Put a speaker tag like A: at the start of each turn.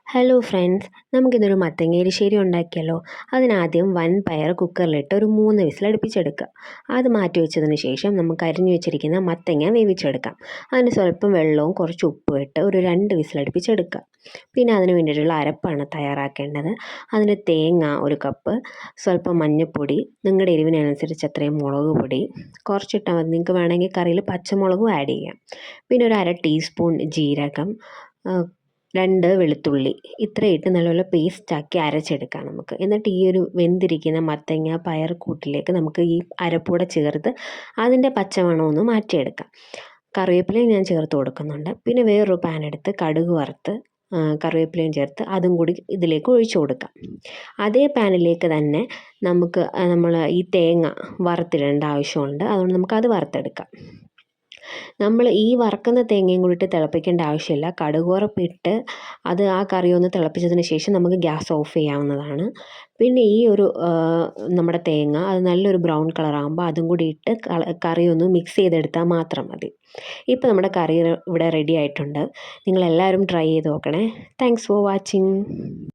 A: Hello friends, നമുക്കിന്നൊരു മത്തങ്ങ എരിശ്ശേരി ഉണ്ടാക്കിയാലോ. അതിനാദ്യം വൻപയർ കുക്കറിലിട്ട് ഒരു 3 വിസിൽ അടുപ്പിച്ചെടുക്കുക. അത് മാറ്റി വെച്ചതിന് ശേഷം നമുക്ക് അരിഞ്ഞു വെച്ചിരിക്കുന്ന മത്തങ്ങ വേവിച്ചെടുക്കാം. അതിന് സ്വല്പം വെള്ളവും കുറച്ച് ഉപ്പും ഇട്ട് ഒരു 2 വിസിൽ അടുപ്പിച്ചെടുക്കുക. പിന്നെ അതിന് വേണ്ടിയിട്ടുള്ള അരപ്പാണ് തയ്യാറാക്കേണ്ടത്. അതിന് തേങ്ങ 1 കപ്പ്, സ്വല്പം മഞ്ഞൾപ്പൊടി, നിങ്ങളുടെ എരിവിനനുസരിച്ച് അത്രയും മുളക് പൊടി കുറച്ചിട്ടാൽ മതി. നിങ്ങൾക്ക് വേണമെങ്കിൽ കറിയിൽ പച്ചമുളകും ആഡ് ചെയ്യാം. പിന്നെ ഒരു 1/2 ടീസ്പൂൺ ജീരകം, 2 വെളുത്തുള്ളി, ഇത്രയിട്ട് നല്ലപോലെ പേസ്റ്റാക്കി അരച്ചെടുക്കാം നമുക്ക്. എന്നിട്ട് ഈ ഒരു വെന്തിരിക്കുന്ന മത്തങ്ങ പയർ കൂട്ടിലേക്ക് നമുക്ക് ഈ അരപ്പൂടെ ചേർത്ത് അതിൻ്റെ പച്ചമണമൊന്ന് മാറ്റിയെടുക്കാം. കറിവേപ്പിലയും ഞാൻ ചേർത്ത് കൊടുക്കുന്നുണ്ട്. പിന്നെ വേറൊരു പാൻ എടുത്ത് കടുക് വറുത്ത് കറിവേപ്പിലയും ചേർത്ത് അതും കൂടി ഇതിലേക്ക് ഒഴിച്ചു കൊടുക്കാം. അതേ പാനിലേക്ക് തന്നെ നമുക്ക് നമ്മൾ ഈ തേങ്ങ വറുത്തിടേണ്ട ആവശ്യമുണ്ട്. അതുകൊണ്ട് നമുക്കത് വറുത്തെടുക്കാം. നമ്മൾ ഈ വറക്കുന്ന തേങ്ങയും കൂടിയിട്ട് തിളപ്പിക്കേണ്ട ആവശ്യമില്ല. കടുക് വറുപ്പിട്ട് അത് ആ കറി ഒന്ന് തിളപ്പിച്ചതിന് ശേഷം നമുക്ക് ഗ്യാസ് ഓഫ് ചെയ്യാവുന്നതാണ്. പിന്നെ ഈ ഒരു നമ്മുടെ തേങ്ങ അത് നല്ലൊരു ബ്രൗൺ കളറാകുമ്പോൾ അതും കൂടി ഇട്ട് കറി ഒന്ന് മിക്സ് ചെയ്തെടുത്താൽ മാത്രം മതി. ഇപ്പോൾ നമ്മുടെ കറി ഇവിടെ റെഡി ആയിട്ടുണ്ട്. നിങ്ങളെല്ലാവരും ട്രൈ ചെയ്ത് നോക്കണേ. Thanks for watching.